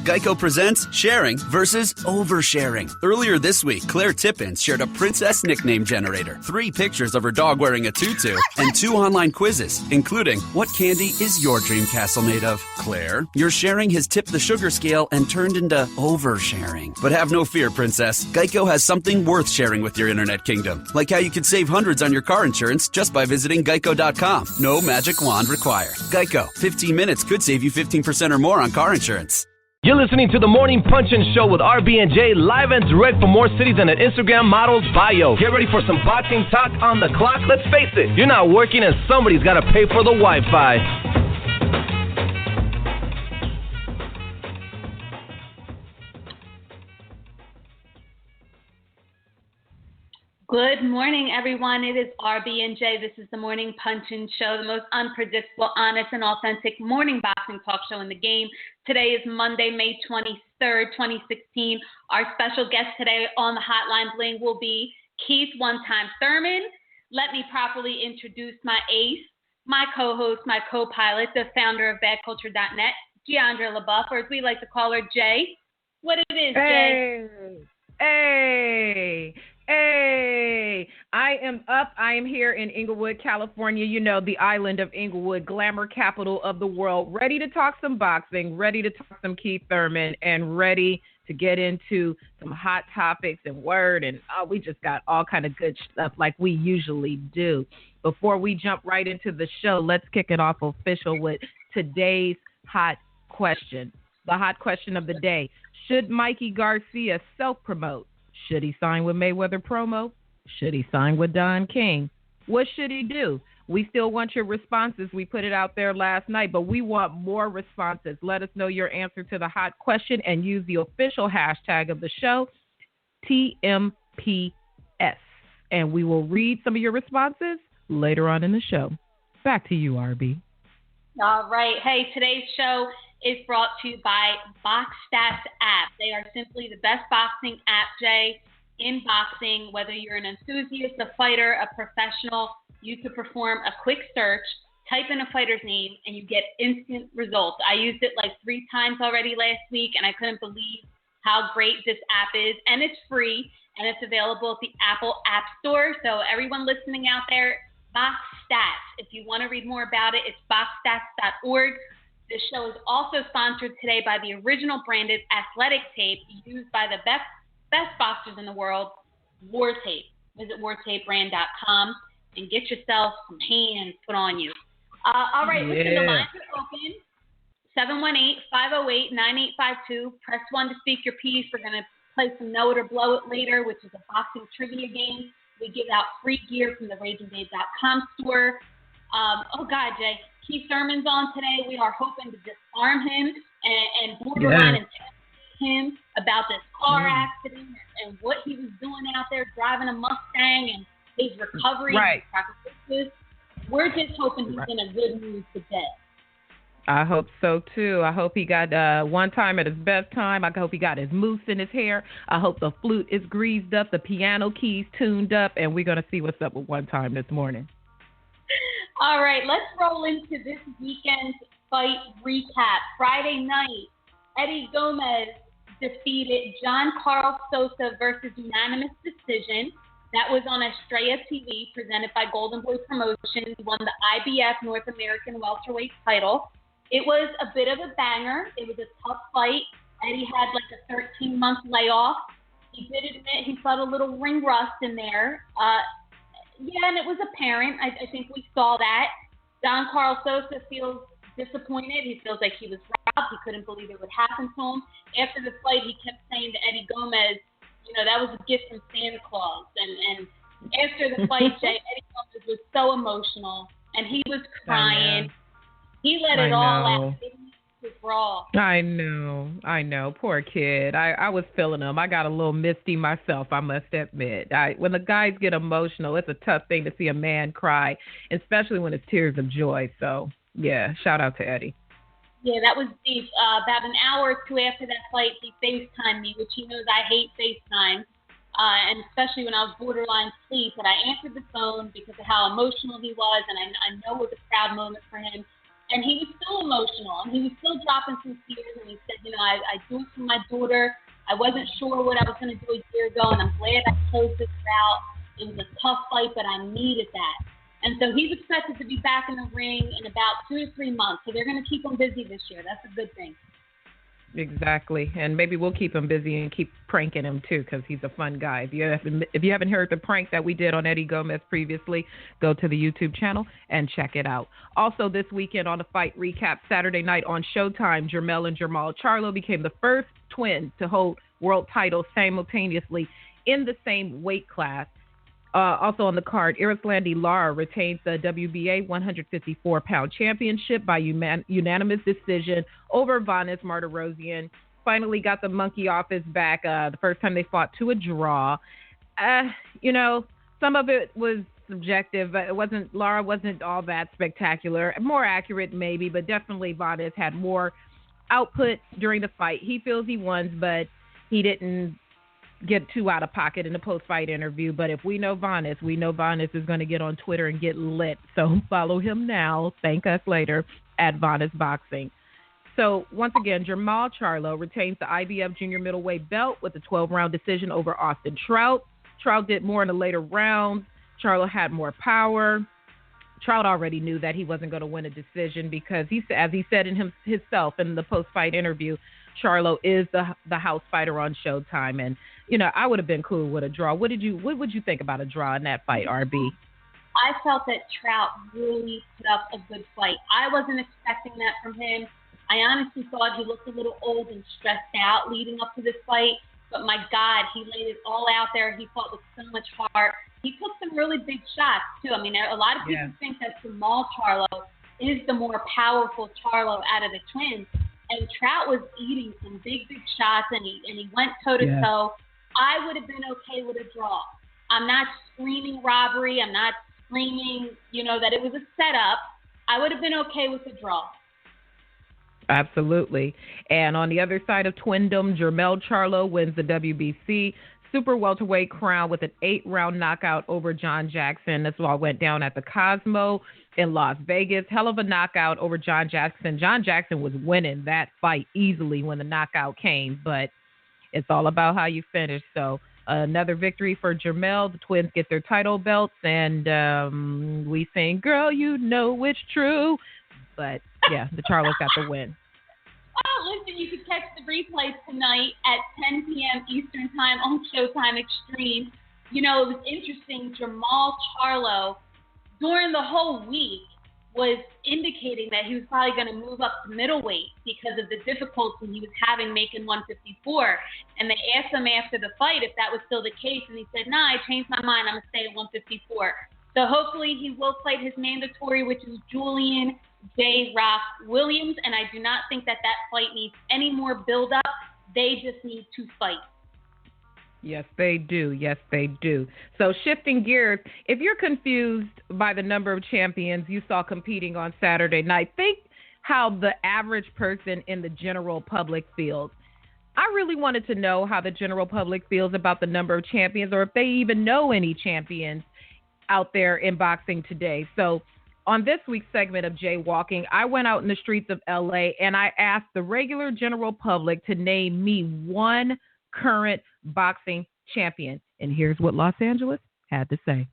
Geico presents sharing versus oversharing. Earlier this week, Claire Tippins shared a princess nickname generator, 3 pictures of her dog wearing a tutu, and 2 online quizzes, including what candy is your dream castle made of? Claire, your sharing has tipped the sugar scale and turned into oversharing. But have no fear, princess. Geico has something worth sharing with your internet kingdom, like how you could save hundreds on your car insurance just by visiting geico.com. No magic wand required. Geico, 15 minutes could save you 15% or more on car insurance. You're listening to the Morning Punchin' Show with RB and J, live and direct from more cities than an Instagram model's bio. Get ready for some boxing talk on the clock. Let's face it, you're not working and somebody's got to pay for the Wi-Fi. Good morning, everyone. It is RB and J. This is the Morning Punchin' Show, the most unpredictable, honest, and authentic morning boxing talk show in the game. Today is Monday, May 23rd, 2016. Our special guest today on the Hotline Bling will be Keith One-Time Thurman. Let me properly introduce my ace, my co-host, my co-pilot, the founder of BadCulture.net, Jeandra LaBeouf, or as we like to call her, Jay. What it is, Jay? Hey, I am up. I am here in Inglewood, California, you know, the island of Inglewood, glamour capital of the world, ready to talk some boxing, ready to talk some Keith Thurman, and ready to get into some hot topics and word. And we just got all kind of good stuff like we usually do. Before we jump right into the show, let's kick it off official with today's hot question. The hot question of the day: should Mikey Garcia self-promote? Should he sign with Mayweather Promo? Should he sign with Don King? What should he do? We still want your responses. We put it out there last night, but we want more responses. Let us know your answer to the hot question and use the official hashtag of the show, TMPS. And we will read some of your responses later on in the show. Back to you, RB. All right. Hey, today's show is brought to you by BoxStats app. They are simply the best boxing app, Jay, in boxing. Whether you're an enthusiast, a fighter, a professional, you could perform a quick search, type in a fighter's name, and you get instant results. I used it like 3 times already last week, and I couldn't believe how great this app is. And it's free, and it's available at the Apple App Store. So everyone listening out there, BoxStats. If you want to read more about it, it's boxstats.org. This show is also sponsored today by the original branded athletic tape used by the best boxers in the world, War Tape. Visit wartapebrand.com and get yourself some hands put on you. All right, listen, the lines are open. 718-508-9852. Press 1 to speak your piece. We're going to play some Know It or Blow It later, which is a boxing trivia game. We give out free gear from the RagingBabe.com store. Oh, God, Jay. Keith Thurman's on today. We are hoping to disarm him and borderline and tell him about this car accident and what he was doing out there driving a Mustang and his recovery. Right. We're just hoping he's in a good mood today. I hope so, too. I hope he got one time at his best time. I hope he got his mousse in his hair. I hope the flute is greased up, the piano keys tuned up, and we're going to see what's up with one time this morning. All right, let's roll into this weekend's fight recap. Friday night, Eddie Gomez defeated Giancarlo Sosa versus unanimous decision. That was on Estrella TV, presented by Golden Boy Promotions. He won the IBF North American welterweight title. It was a bit of a banger. It was a tough fight. Eddie had like a 13-month layoff. He did admit he felt a little ring rust in there. Yeah, and it was apparent. I think we saw that. Giancarlo Sosa feels disappointed. He feels like he was robbed. He couldn't believe it would happen to him. After the fight, he kept saying to Eddie Gomez, you know, that was a gift from Santa Claus. And after the fight, Jay, Eddie Gomez was so emotional, and he was crying. He let it all out. It was raw. I know. Poor kid. I was feeling him. I got a little misty myself, I must admit. When the guys get emotional, it's a tough thing to see a man cry, especially when it's tears of joy. So, yeah, shout out to Eddie. Yeah, that was deep. About an hour or two after that fight, he FaceTimed me, which he knows I hate FaceTime, and especially when I was borderline asleep. But I answered the phone because of how emotional he was, and I know it was a proud moment for him. And he was still emotional, and he was still dropping some tears, and he said, I do it for my daughter. I wasn't sure what I was going to do a year ago, and I'm glad I closed this out. It was a tough fight, but I needed that. And so he's expected to be back in the ring in about 2 to 3 months. So they're going to keep him busy this year. That's a good thing. Exactly. And maybe we'll keep him busy and keep pranking him, too, because he's a fun guy. If you haven't heard the prank that we did on Eddie Gomez previously, go to the YouTube channel and check it out. Also, this weekend on the Fight Recap, Saturday night on Showtime, Jermell and Jermall Charlo became the first twins to hold world titles simultaneously in the same weight class. Also on the card, Irislandi Lara retains the WBA 154-pound championship by unanimous decision over Vanes Martirosyan. Finally got the monkey off his back the first time they fought to a draw. Some of it was subjective. Lara wasn't all that spectacular. More accurate maybe, but definitely Vanes had more output during the fight. He feels he won, but he didn't get too out of pocket in the post-fight interview. But if we know Vanes is going to get on Twitter and get lit. So follow him now. Thank us later at Vanes Boxing. So once again, Jermall Charlo retains the IBF junior middleweight belt with a 12-round decision over Austin Trout. Trout did more in the later rounds. Charlo had more power. Trout already knew that he wasn't going to win a decision because, as he said himself in the post-fight interview, Charlo is the house fighter on Showtime. And, I would have been cool with a draw. What would you think about a draw in that fight, RB? I felt that Trout really put up a good fight. I wasn't expecting that from him. I honestly thought he looked a little old and stressed out leading up to this fight. But, my God, he laid it all out there. He fought with so much heart. He took some really big shots, too. I mean, a lot of people think that Jermall Charlo is the more powerful Charlo out of the twins. And Trout was eating some big shots, and he went toe-to-toe. I would have been okay with a draw. I'm not screaming robbery. I'm not screaming, that it was a setup. I would have been okay with a draw. Absolutely. And on the other side of Twindom, Jermell Charlo wins the WBC super welterweight crown with an 8-round knockout over John Jackson. This all went down at the Cosmo in Las Vegas. Hell of a knockout over John Jackson. John Jackson was winning that fight easily when the knockout came, but it's all about how you finish. So another victory for Jermell. The twins get their title belts, and we sing, "Girl, you know it's true." But, yeah, the Charlos got the win. Oh, listen, you can catch the replays tonight at 10 p.m. Eastern Time on Showtime Extreme. It was interesting. Jermall Charlo, during the whole week, was indicating that he was probably going to move up to middleweight because of the difficulty he was having making 154. And they asked him after the fight if that was still the case, and he said, "Nah, I changed my mind. I'm going to stay at 154. So hopefully he will fight his mandatory, which is Julian J. Rock Williams, and I do not think that fight needs any more build-up. They just need to fight. Yes, they do. Yes, they do. So shifting gears, if you're confused by the number of champions you saw competing on Saturday night, think how the average person in the general public feels. I really wanted to know how the general public feels about the number of champions, or if they even know any champions out there in boxing today. So on this week's segment of Jaywalking, I went out in the streets of L.A. and I asked the regular general public to name me one current boxing champion. And here's what Los Angeles had to say.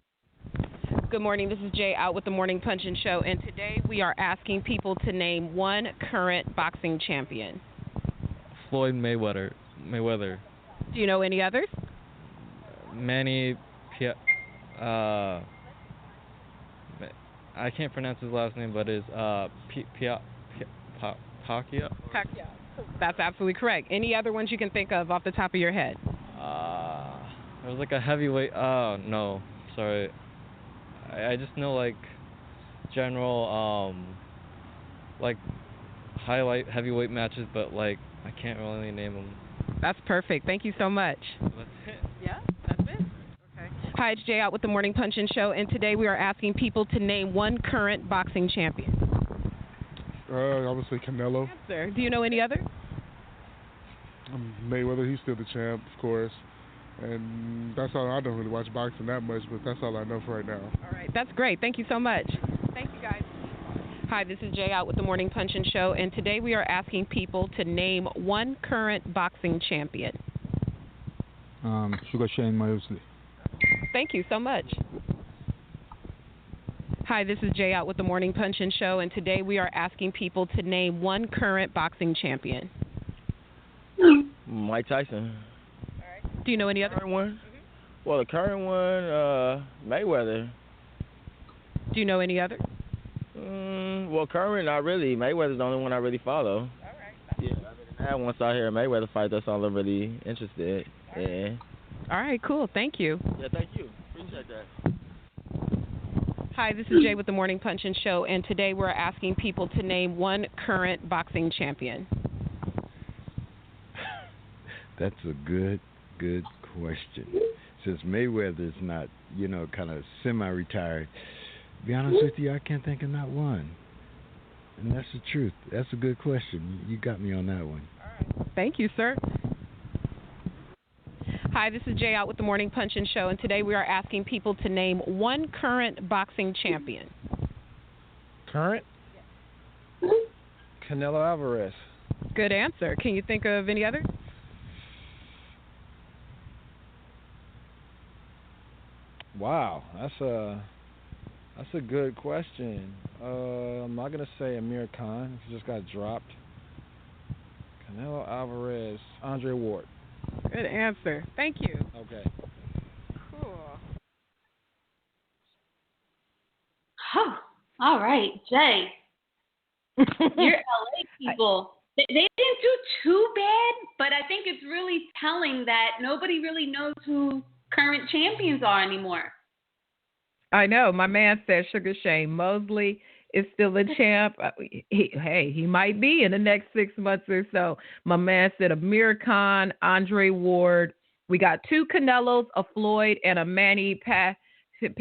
Good morning. This is Jay out with the Morning Punchin' Show. And today we are asking people to name one current boxing champion. Floyd Mayweather. Do you know any others? Manny I can't pronounce his last name, but it's Pacquiao. That's absolutely correct. Any other ones you can think of off the top of your head? There was like a heavyweight. No, sorry. I just know like general like highlight heavyweight matches, but like I can't really name them. That's perfect. Thank you so much. That's it. Yeah, that's it. Okay. Hi, it's Jay out with the Morning Punchin' Show, and today we are asking people to name one current boxing champion. I would say Canelo. Yes, sir. Do you know any others? Mayweather, he's still the champ, of course. And that's all. I don't really watch boxing that much, but that's all I know for right now. All right. That's great. Thank you so much. Thank you, guys. Hi, this is Jay out with the Morning Punchin' Show, and today we are asking people to name one current boxing champion. Sugar Shane Mosley. Thank you so much. Hi, this is Jay out with the Morning Punchin' Show, and today we are asking people to name one current boxing champion. Mike Tyson. Do you know any other current one? Well, the current one, Mayweather. Do you know any other? Well, current, not really. Mayweather's the only one I really follow. All right. Yeah, other than that, once I hear a Mayweather fight, that's all I'm really interested in. Yeah. All right, cool. Thank you. Yeah, thank you. Appreciate that. Hi, this is Jay with the Morning Punchin' Show, and today we're asking people to name one current boxing champion. That's a good question. Since Mayweather's not, kind of semi-retired, to be honest with you, I can't think of not one. And that's the truth. That's a good question. You got me on that one. All right. Thank you, sir. Hi, this is Jay out with the Morning Punchin' Show, and today we are asking people to name one current boxing champion. Current? Canelo Alvarez. Good answer. Can you think of any other? Wow, that's a good question. I'm not gonna say Amir Khan. He just got dropped. Canelo Alvarez, Andre Ward. Good answer. Thank you. Okay. Cool. Huh. All right, Jay. Your LA people, they didn't do too bad, but I think it's really telling that nobody really knows who current champions are anymore. I know. My man said Sugar Shane Mosley is still a champ. He might be in the next 6 months or so. My man said Amir Khan, Andre Ward. We got two Canelos, a Floyd, and a Manny Pacquiao. But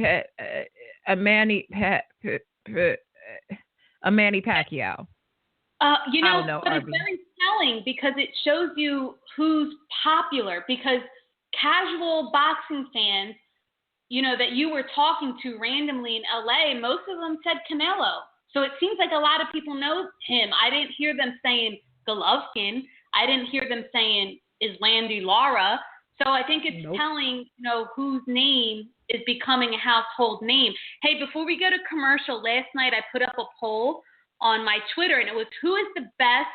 it's very telling because it shows you who's popular. Because casual boxing fans, that you were talking to randomly in LA, most of them said Canelo. So it seems like a lot of people know him. I didn't hear them saying Golovkin. I didn't hear them saying Islandy Lara. So I think it's telling, whose name is becoming a household name. Hey, before we go to commercial, last night I put up a poll on my Twitter, and it was who is the best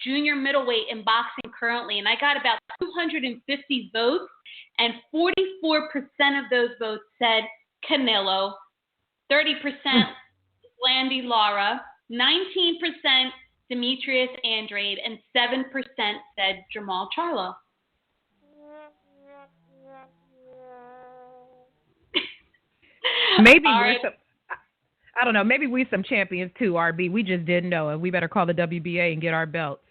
junior middleweight in boxing currently, and I got about 250 votes, and 44% of those votes said Canelo, 30% Landy Lara, 19% Demetrius Andrade, and 7% said Jamal Charlo. Maybe I don't know. Maybe we some champions too, RB. We just didn't know, and we better call the WBA and get our belts.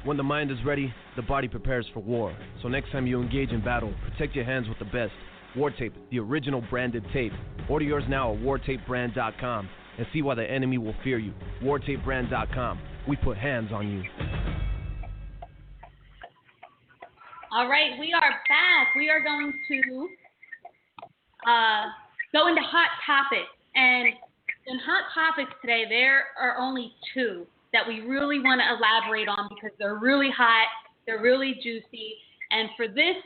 When the mind is ready, the body prepares for war. So next time you engage in battle, protect your hands with the best. War Tape, the original branded tape. Order yours now at wartapebrand.com and see why the enemy will fear you. wartapebrand.com. We put hands on you. All right, we are back. We are going to go into Hot Topics. And in Hot Topics today, there are only two that we really want to elaborate on because they're really hot, they're really juicy. And for this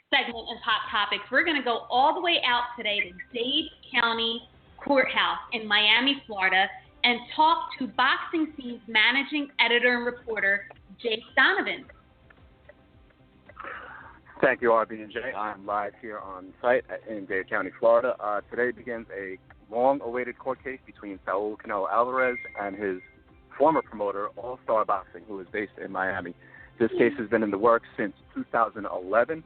segment of Hot Topics, we're going to go all the way out today to Dade County Courthouse in Miami, Florida, and talk to Boxing Scene's managing editor and reporter, Jake Donovan. Thank you, RB and J. I'm live here on site in Dade County, Florida. Today begins a long-awaited court case between Saul Canelo Alvarez and his former promoter, All Star Boxing, who is based in Miami. This case has been in the works since 2011.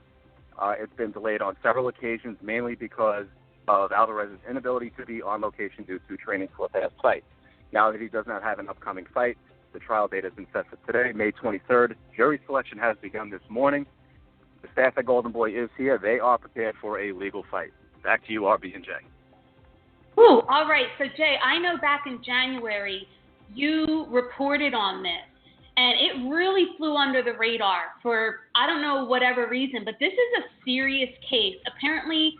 It's been delayed on several occasions, mainly because of Alvarez's inability to be on location due to training for a past fight. Now that he does not have an upcoming fight, the trial date has been set for today, May 23rd. Jury selection has begun this morning. The staff at Golden Boy is here. They are prepared for a legal fight. Back to you, RB and J. Ooh, all right. So, Jay, I know back in January you reported on this, and it really flew under the radar for, I don't know, whatever reason, but this is a serious case. Apparently,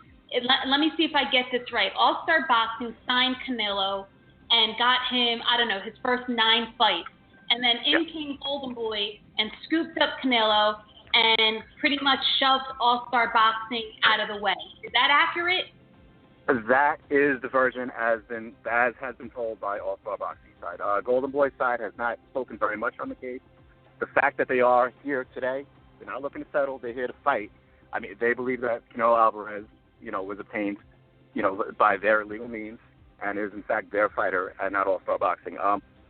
let me see if I get this right. All Star Boxing signed Canelo and got him, I don't know, his first 9 fights. And then in came Golden Boy and scooped up Canelo and pretty much shoved All-Star Boxing out of the way. Is that accurate? That is the version as has been told by All-Star Boxing side. Golden Boy side has not spoken very much on the case. The fact that they are here today, they're not looking to settle, they're here to fight. I mean, they believe that Canelo Alvarez, was obtained, by their legal means and is in fact their fighter and not All-Star Boxing.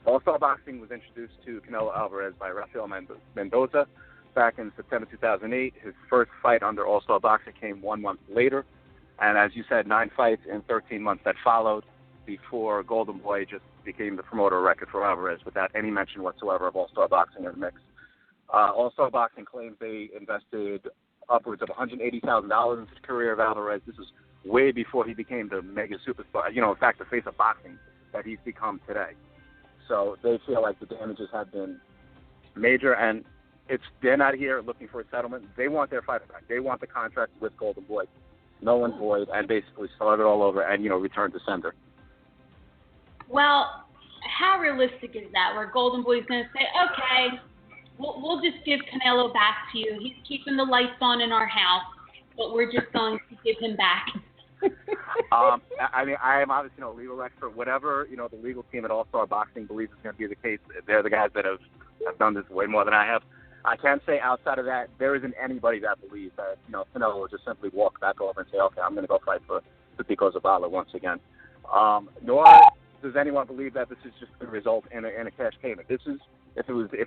All-Star Boxing was introduced to Canelo Alvarez by Rafael Mendoza back in September 2008. His first fight under All-Star Boxing came 1 month later. And as you said, 9 fights in 13 months that followed before Golden Boy just became the promoter of record for Alvarez without any mention whatsoever of All-Star Boxing in the mix. All-Star Boxing claims they invested upwards of $180,000 into the career of Alvarez. This was way before he became the mega superstar, in fact, the face of boxing that he's become today. So they feel like the damages have been major, and they're not here looking for a settlement. They want their fighter back. They want the contract with Golden Boy null and void, and basically start it all over and, return to sender. Well, how realistic is that, where Golden Boy's going to say, okay, we'll just give Canelo back to you. He's keeping the lights on in our house, but we're just going to give him back. I mean, I am obviously no legal expert. Whatever, the legal team at All-Star Boxing believes is going to be the case, they're the guys that have done this way more than I have. I can say outside of that, there isn't anybody that believes that, Canelo will just simply walk back over and say, okay, I'm going to go fight for Pico Zabala once again. Nor does anyone believe that this is just going to result in a cash payment. If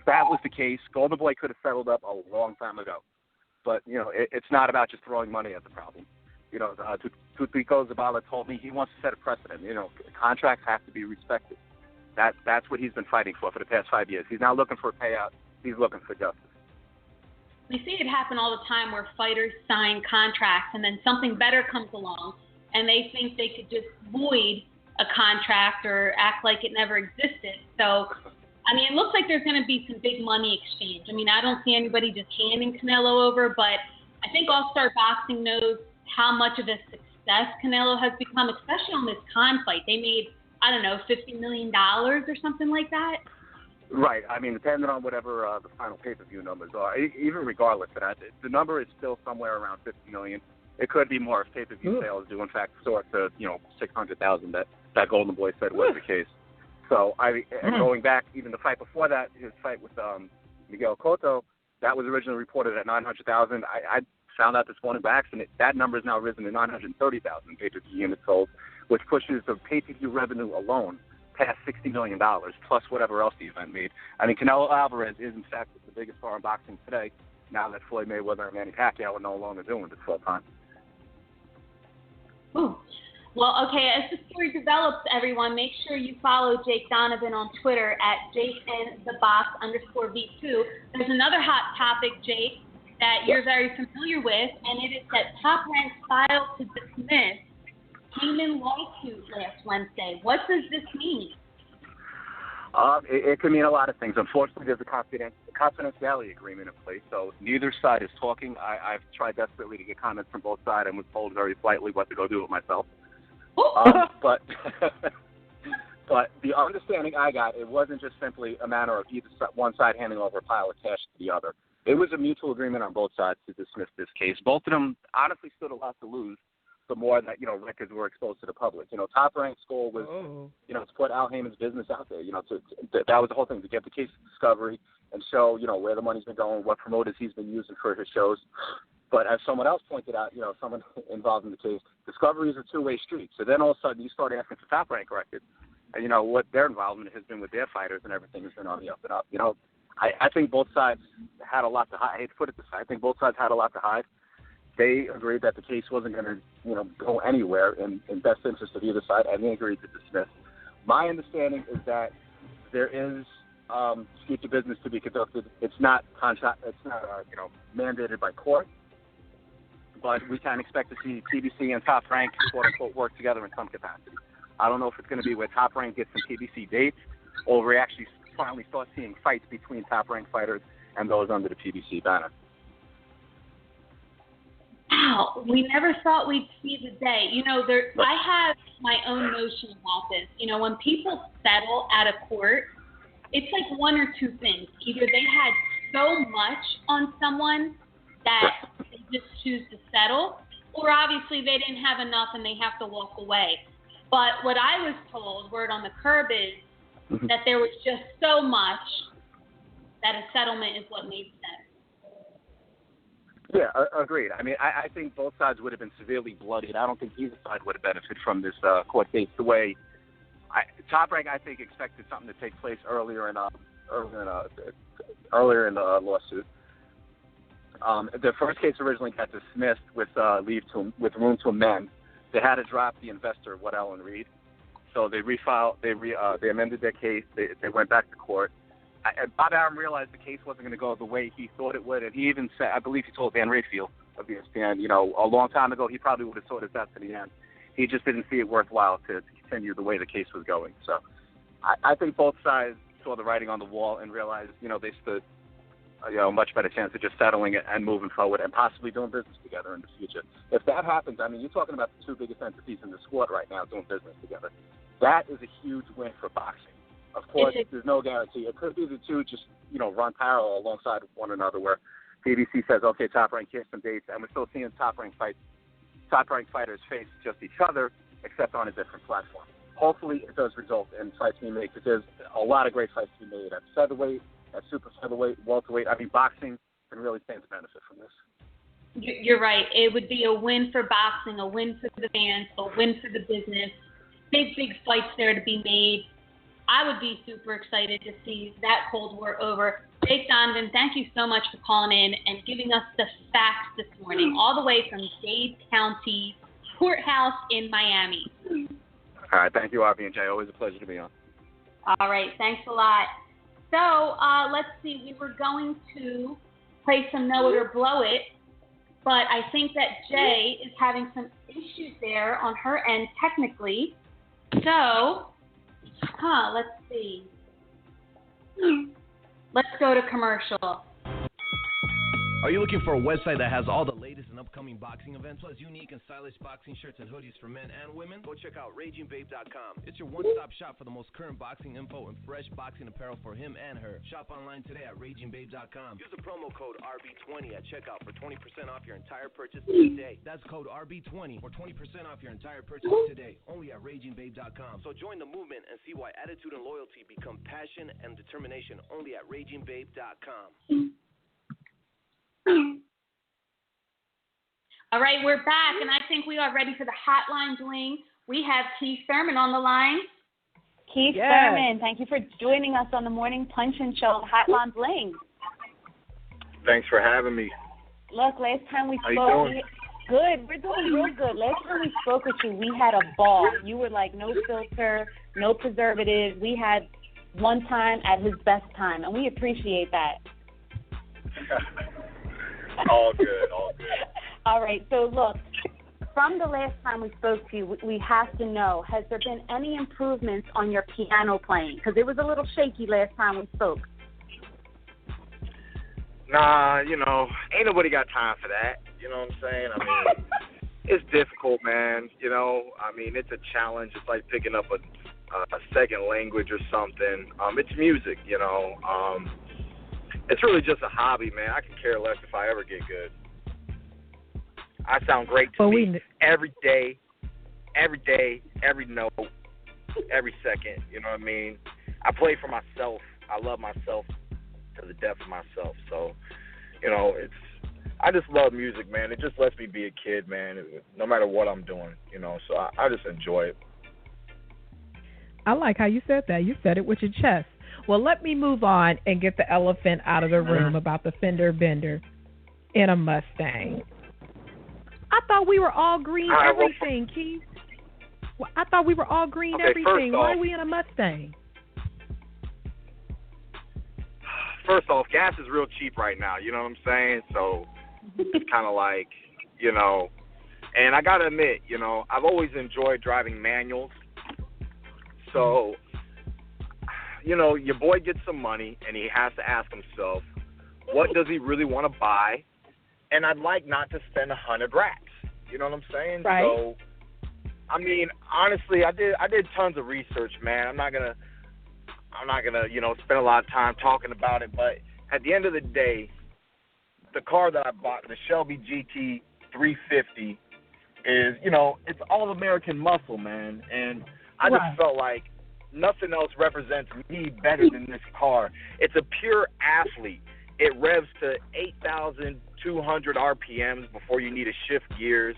that was the case, Golden Boy could have settled up a long time ago. But, it's not about just throwing money at the problem. Pico Zabala told me he wants to set a precedent. Contracts have to be respected. That's what he's been fighting for the past 5 years. He's not looking for a payout. He's looking for justice. We see it happen all the time where fighters sign contracts and then something better comes along and they think they could just void a contract or act like it never existed. So, I mean, it looks like there's going to be some big money exchange. I mean, I don't see anybody just handing Canelo over, but I think All-Star Boxing knows how much of a success Canelo has become, especially on this Khan fight. They made, I don't know, $50 million or something like that. Right. I mean, depending on whatever the final pay-per-view numbers are, even regardless of that, the number is still somewhere around $50 million. It could be more if pay-per-view sales do, in fact, soar to, 600,000 that Golden Boy said was the case. So, going back, even the fight before that, his fight with Miguel Cotto, that was originally reported at 900,000. I found out this morning by accident that number has now risen to 930,000 pay-per-view units sold, which pushes the pay-per-view revenue alone past $60 million, plus whatever else the event made. I mean, Canelo Alvarez is, in fact, the biggest star in boxing today, now that Floyd Mayweather and Manny Pacquiao are no longer doing this full time. Ooh. Well, okay, as the story develops, everyone, make sure you follow Jake Donovan on Twitter at JakeInTheBox_V2. There's another hot topic, Jake, that you're very familiar with, and it is that Top Rank filed to dismiss Haymon lawsuit last Wednesday. What does this mean? It could mean a lot of things. Unfortunately, there's a confidentiality agreement in place, so neither side is talking. I've tried desperately to get comments from both sides and was told very politely what to go do with myself. But the understanding I got, it wasn't just simply a matter of one side handing over a pile of cash to the other. It was a mutual agreement on both sides to dismiss this case. Both of them honestly stood a lot to lose the more that, records were exposed to the public. Top Rank's goal was, to put Al Haymon's business out there. That was the whole thing, to get the case discovery and show, where the money's been going, what promoters he's been using for his shows. But as someone else pointed out, someone involved in the case, discovery is a two-way street. So then all of a sudden you start asking for Top Rank records, and what their involvement has been with their fighters, and everything has been on the up and up. I think both sides had a lot to hide. I hate to put it this way. I think both sides had a lot to hide. They agreed that the case wasn't going to, go anywhere in best interest of either side, and they agreed to dismiss. My understanding is that there is future business to be conducted. It's not mandated by court, but we can expect to see TBC and Top Rank, quote unquote, work together in some capacity. I don't know if it's going to be where Top Rank gets some PBC dates, or we actually finally start seeing fights between Top Rank fighters and those under the PBC banner. wow, we never thought we'd see the day. You know, I have my own notion about this. You know, when people settle out of court, it's like one or two things. Either they had so much on someone that they just choose to settle, or obviously they didn't have enough and they have to walk away. But what I was told, word on the curb, is that there was just so much that a settlement is what made sense. Yeah, agreed. I mean, I think both sides would have been severely bloodied. I don't think either side would have benefited from this court case. The way Top Rank, I think, expected something to take place earlier in the lawsuit. The first case originally got dismissed with room to amend. They had to drop the investor Waddell and Reed, so they refiled. They amended their case. They went back to court. Bob Arum realized the case wasn't going to go the way he thought it would, and he even said, I believe he told Van Rayfield of ESPN, you know, a long time ago, he probably would have sought his death to the end. He just didn't see it worthwhile to continue the way the case was going. So I think both sides saw the writing on the wall and realized, you know, they stood a much better chance of just settling it and moving forward and possibly doing business together in the future. If that happens, I mean, you're talking about the two biggest entities in the sport right now doing business together. That is a huge win for boxing. Of course, there's no guarantee. It could be the two just, you know, run parallel alongside one another where PBC says, okay, Top Rank, here's some dates, and we're still seeing Top Rank fighters face just each other, except on a different platform. Hopefully it does result in fights being made, because there's a lot of great fights to be made at featherweight, at super featherweight, welterweight. I mean, boxing can really stand to benefit from this. You're right. It would be a win for boxing, a win for the fans, a win for the business. Big fights there to be made. I would be super excited to see that Cold War over. Jake Donovan, thank you so much for calling in and giving us the facts this morning, all the way from Dade County Courthouse in Miami. All right, thank you, RB&J. Always a pleasure to be on. All right, thanks a lot. So let's see. We were going to play some Know It or Blow It, but I think that Jay is having some issues there on her end technically. So, let's see. Let's go to commercial. Are you looking for a website that has all the latest and upcoming boxing events, plus unique and stylish boxing shirts and hoodies for men and women? Go check out RagingBabe.com. It's your one-stop shop for the most current boxing info and fresh boxing apparel for him and her. Shop online today at RagingBabe.com. Use the promo code RB20 at checkout for 20% off your entire purchase today. That's code RB20 or 20% off your entire purchase today, only at RagingBabe.com. So join the movement and see why attitude and loyalty become passion and determination, only at RagingBabe.com. All right, we're back, and I think we are ready for the Hotline Bling. We have Keith Thurman on the line. Keith Thurman, thank you for joining us on the Morning Punch and Show on Hotline Bling. Thanks for having me. Look, last time we How spoke, you doing? Good, we're doing real good. Last time we spoke with you, we had a ball. You were like, no filter, no preservative. We had one time at his best time, and we appreciate that. All good, all good. All right, so look, from the last time we spoke to you, we have to know, has there been any improvements on your piano playing? Because it was a little shaky last time we spoke. Nah, you know, ain't nobody got time for that. You know what I'm saying? I mean, it's difficult, man. You know, I mean, it's a challenge. It's like picking up a second language or something. It's music, you know. It's really just a hobby, man. I can care less if I ever get good. I sound great to me every day, every note, every second. You know what I mean? I play for myself. I love myself to the depth of myself. So, you know, I just love music, man. It just lets me be a kid, man, no matter what I'm doing, you know. So I just enjoy it. I like how you said that. You said it with your chest. Well, let me move on and get the elephant out of the room about the fender bender in a Mustang. I thought we were all green everything, Keith. Well, I thought we were all green everything. Why are we in a Mustang? First off, gas is real cheap right now. You know what I'm saying? So it's kind of like, you know, and I got to admit, you know, I've always enjoyed driving manuals. So, you know, your boy gets some money, and he has to ask himself, what does he really want to buy, and I'd like not to spend 100 racks. You know what I'm saying? Right. So, I mean, honestly, I did tons of research, man. I'm not gonna, spend a lot of time talking about it. But at the end of the day, the car that I bought, the Shelby GT 350, is, it's all American muscle, man. And I just felt like nothing else represents me better than this car. It's a pure athlete. It revs to 8,200 RPMs before you need to shift gears.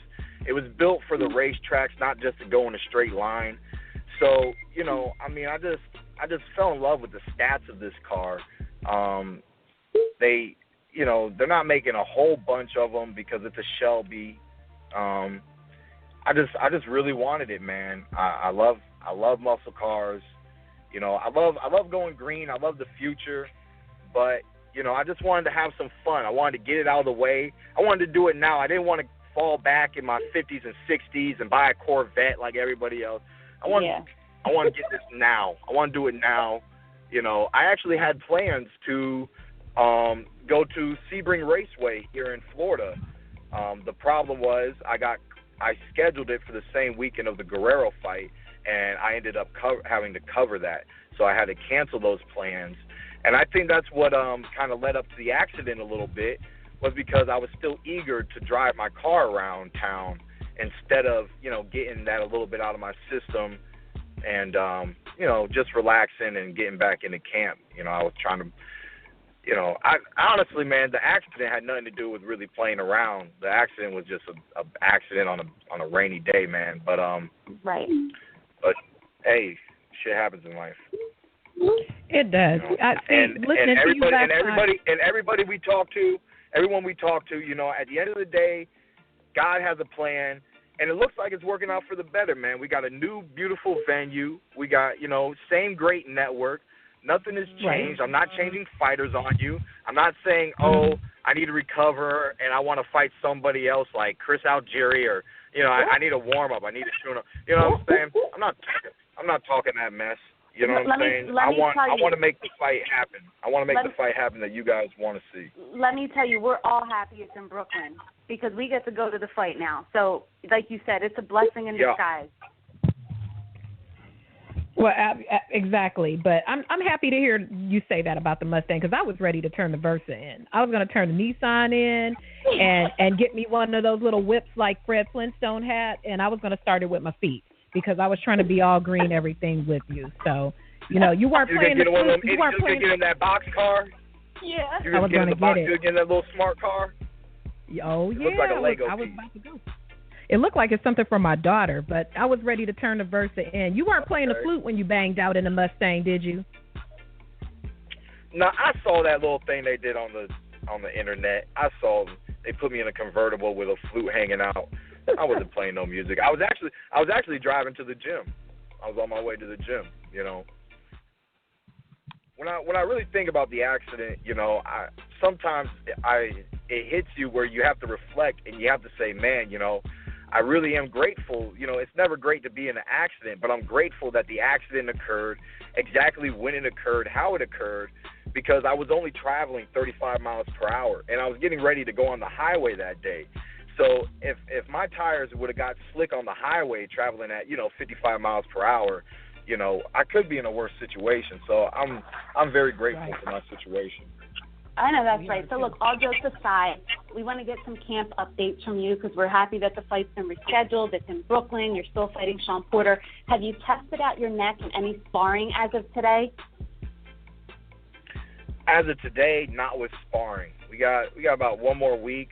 It was built for the racetracks, not just to go in a straight line. So, I just fell in love with the stats of this car. They're not making a whole bunch of them because it's a Shelby. I just really wanted it, man. I love muscle cars. I love going green. I love the future, but I just wanted to have some fun. I wanted to get it out of the way. I wanted to do it now. I didn't want to fall back in my 50s and 60s and buy a Corvette like everybody else. I want to get this now. I want to do it now. I actually had plans to go to Sebring Raceway here in Florida. The problem was I scheduled it for the same weekend of the Guerrero fight, and I ended up having to cover that. So I had to cancel those plans. And I think that's what kind of led up to the accident a little bit, was because I was still eager to drive my car around town instead of, getting that a little bit out of my system and, just relaxing and getting back into camp. I was trying to, I honestly, man, the accident had nothing to do with really playing around. The accident was just a accident on a rainy day, man. But right. But hey, shit happens in life. It does. Everybody we talk to, everyone we talk to, at the end of the day, God has a plan, and it looks like it's working out for the better, man. We got a new, beautiful venue. We got, same great network. Nothing has changed. Right. I'm not changing fighters on you. I'm not saying, I need to recover and I want to fight somebody else like Chris Algieri or, I need a warm-up. I need a tune-up. You know what I'm saying? I'm not talking that mess. You know what I'm saying? I want to make the fight happen. I want to make the fight happen that you guys want to see. Let me tell you, we're all happy it's in Brooklyn because we get to go to the fight now. So, like you said, it's a blessing in disguise. Well, exactly. But I'm happy to hear you say that about the Mustang because I was ready to turn the Versa in. I was going to turn the Nissan in and get me one of those little whips like Fred Flintstone had, and I was going to start it with my feet because I was trying to be all green everything with you. So, you weren't playing the flute. You weren't playing. Get in that box car. Yeah. I was going to get it. You get in that little smart car. Oh, it yeah. Looks like a Lego I was about to go. It looked like it's something for my daughter, but I was ready to turn the Versa in. You weren't playing the flute when you banged out in the Mustang, did you? No, I saw that little thing they did on the internet. I saw they put me in a convertible with a flute hanging out. I wasn't playing no music. I was actually driving to the gym. I was on my way to the gym. When I really think about the accident, sometimes it hits you where you have to reflect and you have to say, man, I really am grateful. It's never great to be in an accident, but I'm grateful that the accident occurred, exactly when it occurred, how it occurred, because I was only traveling 35 miles per hour, and I was getting ready to go on the highway that day. So if my tires would have got slick on the highway traveling at, 55 miles per hour, I could be in a worse situation. So I'm very grateful for my situation. I know that's right. So, look, all jokes aside, we want to get some camp updates from you because we're happy that the fight's been rescheduled. It's in Brooklyn. You're still fighting Sean Porter. Have you tested out your neck in any sparring as of today? As of today, not with sparring. We got about one more week.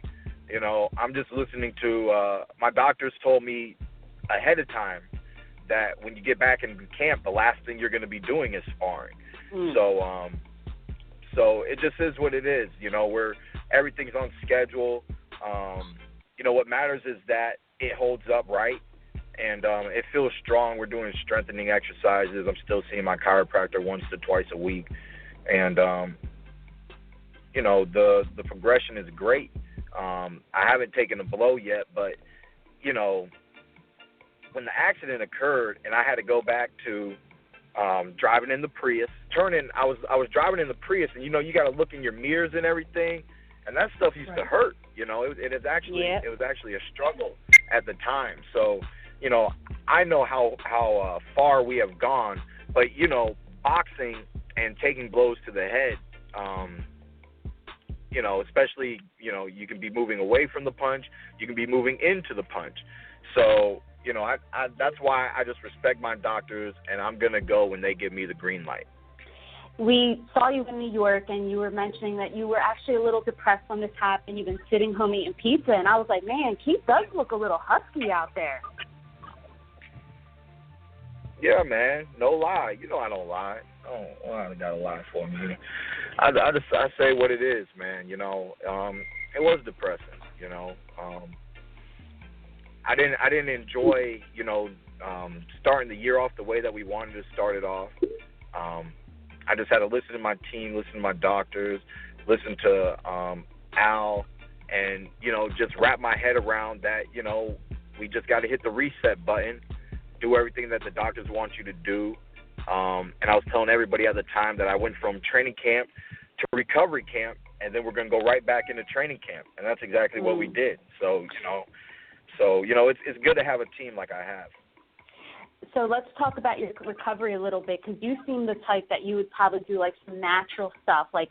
I'm just listening to my doctors told me ahead of time that when you get back in camp, the last thing you're going to be doing is sparring. So it just is what it is. Everything's on schedule. What matters is that it holds up right, and it feels strong. We're doing strengthening exercises. I'm still seeing my chiropractor once to twice a week, and the progression is great. I haven't taken a blow yet, but when the accident occurred and I had to go back to driving in the Prius, I was driving in the Prius, and you got to look in your mirrors and everything, and that stuff used to hurt. You know, it was actually a struggle at the time. So, you know, I know how far we have gone, but you know, boxing and taking blows to the head, you know, especially, you know, you can be moving away from the punch, you can be moving into the punch. So, you know, I that's why I just respect my doctors, and I'm gonna go when they give me the green light. We saw you in New York, and you were mentioning that you were actually a little depressed when this happened. You've been sitting home eating pizza, and I was like, man, Keith does look a little husky out there. Yeah, man, no lie. You know I don't lie. I don't got to lie for me. I say what it is, man. You know, it was depressing. You know, I didn't enjoy, you know, starting the year off the way that we wanted to start it off. I just had to listen to my team, listen to my doctors, listen to Al, and, you know, just wrap my head around that, you know, we just got to hit the reset button, do everything that the doctors want you to do. And I was telling everybody at the time that I went from training camp to recovery camp, and then we're going to go right back into training camp. And that's exactly what we did. So, you know, it's good to have a team like I have. So let's talk about your recovery a little bit, because you seem the type that you would probably do like some natural stuff, like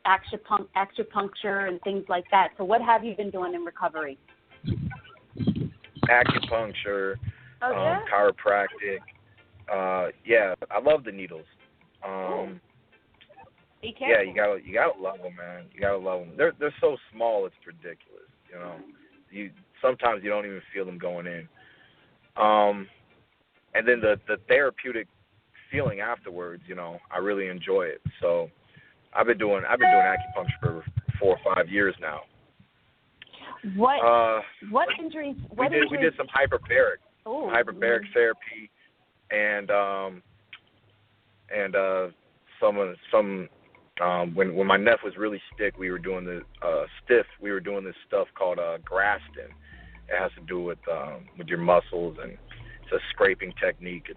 acupuncture and things like that. So what have you been doing in recovery? Acupuncture, chiropractic. Yeah, I love the needles. Be yeah, careful. you gotta love them, man. You gotta love them. They're so small, it's ridiculous. You know, sometimes you don't even feel them going in. And then the therapeutic feeling afterwards, you know, I really enjoy it. So I've been doing acupuncture for 4 or 5 years now. What injuries? We did some hyperbaric therapy, and some when my neck was really stiff, we were doing this stuff called Grafton. It has to do with your muscles, and it's a scraping technique.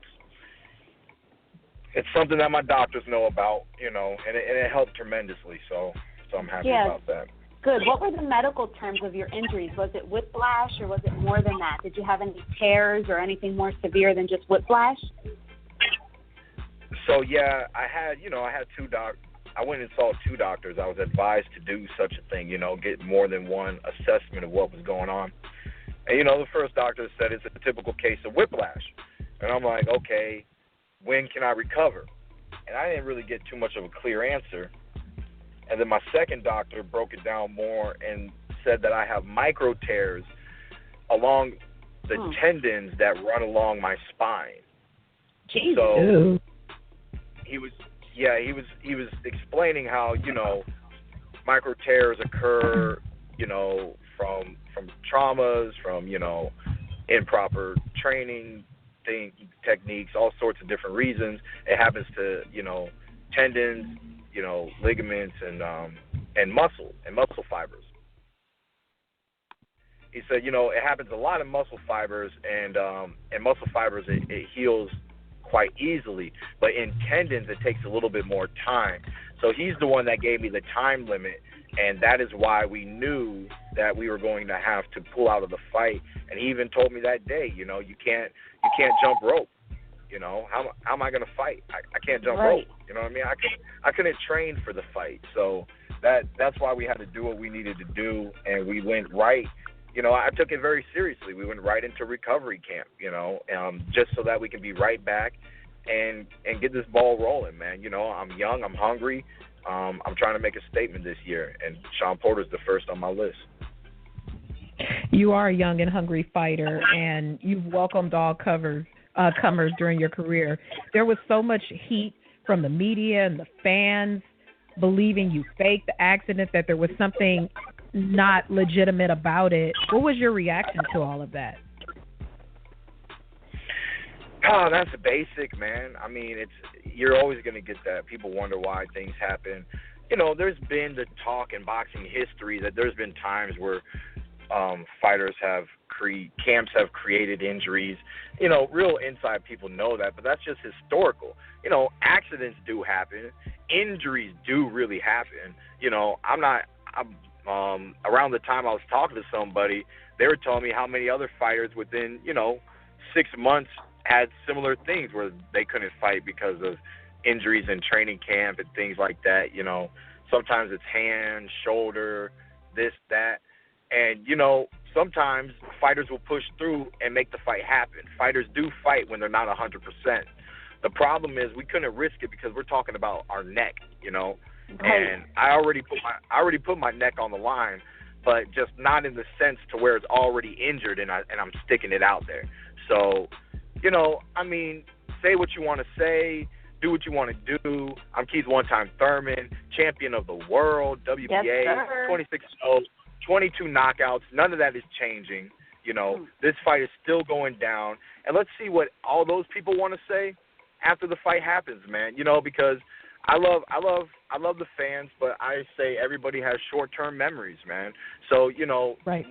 It's something that my doctors know about, you know, and it helped tremendously. So I'm happy about that. Good. What were the medical terms of your injuries? Was it whiplash, or was it more than that? Did you have any tears or anything more severe than just whiplash? So yeah, I had 2 doctors. I went and saw 2 doctors. I was advised to do such a thing, you know, get more than one assessment of what was going on. And, you know, the first doctor said it's a typical case of whiplash. And I'm like, okay, when can I recover? And I didn't really get too much of a clear answer. And then my second doctor broke it down more and said that I have micro tears along the tendons that run along my spine. Jesus. So he was explaining how, you know, micro tears occur, you know, from traumas, from, you know, improper training techniques, all sorts of different reasons. It happens to, you know, tendons, you know, ligaments, and muscle fibers. He said, you know, it happens a lot in muscle fibers, and muscle fibers it heals quite easily, but in tendons it takes a little bit more time. So he's the one that gave me the time limit, and that is why we knew that we were going to have to pull out of the fight. And he even told me that day, you know, you can't jump rope. You know, how am I going to fight? I can't jump rope. You know what I mean? I couldn't train for the fight. So that's why we had to do what we needed to do, and we went right. You know, I took it very seriously. We went right into recovery camp, you know, just so that we can be right back and get this ball rolling, man. You know, I'm young, I'm hungry. I'm trying to make a statement this year, and Sean Porter's the first on my list. You are a young and hungry fighter, and you've welcomed all comers during your career. There was so much heat from the media and the fans believing you faked the accident, that there was something not legitimate about it. What was your reaction to all of that? Oh, that's basic, man. I mean, you're always going to get that. People wonder why things happen. You know, there's been the talk in boxing history that there's been times where fighters camps have created injuries. You know, real inside people know that, but that's just historical. You know, accidents do happen. Injuries do really happen. You know, I'm around the time I was talking to somebody, they were telling me how many other fighters within, 6 months had similar things where they couldn't fight because of injuries in training camp and things like that. Sometimes it's hand, shoulder, this, that. And, sometimes fighters will push through and make the fight happen. Fighters do fight when they're not 100%. The problem is we couldn't risk it because we're talking about our neck, And I already put my neck on the line, but just not in the sense to where it's already injured and I'm sticking it out there. So, say what you want to say, do what you want to do. I'm Keith's one-time Thurman, champion of the world, WBA, 26-0, 22 knockouts. None of that is changing. This fight is still going down. And let's see what all those people want to say after the fight happens, man. Because I love the fans, but I say everybody has short-term memories, man. So,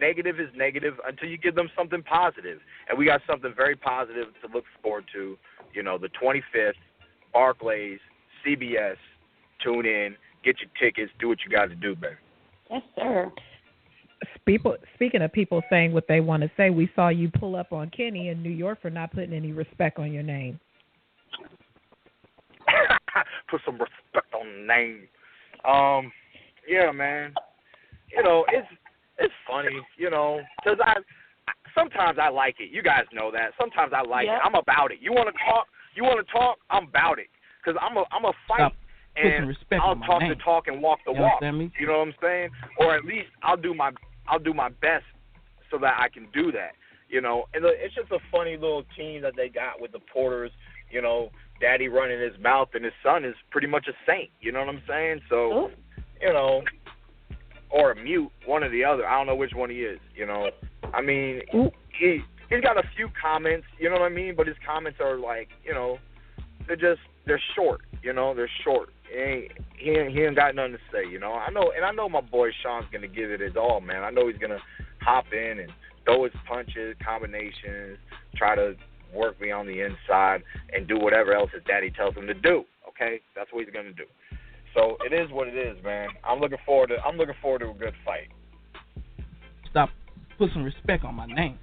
Negative is negative until you give them something positive. And we got something very positive to look forward to, the 25th, Barclays, CBS, tune in, get your tickets, do what you got to do, man. Yes, sir. Speaking of people saying what they want to say, we saw you pull up on Kenny in New York for not putting any respect on your name. Put some respect on the name. Yeah, man. It's funny, because sometimes I like it. You guys know that. Sometimes I like it. I'm about it. You want to talk? I'm about it. Because I'm a fight. And I'll talk the talk and walk the walk. You know what I'm saying? Or at least I'll do my best so that I can do that. And it's just a funny little team that they got with the Porters. Daddy running his mouth, and his son is pretty much a saint. You know what I'm saying? So, or a mute, one or the other. I don't know which one he is. He's got a few comments. You know what I mean? But his comments are like, they're short. They're short. He ain't got nothing to say. I know my boy Sean's gonna give it his all, man. I know he's gonna hop in and throw his punches, combinations, try to work me on the inside, and do whatever else his daddy tells him to do. Okay, that's what he's gonna do. So it is what it is, man. I'm looking forward to a good fight. Stop. Put some respect on my name.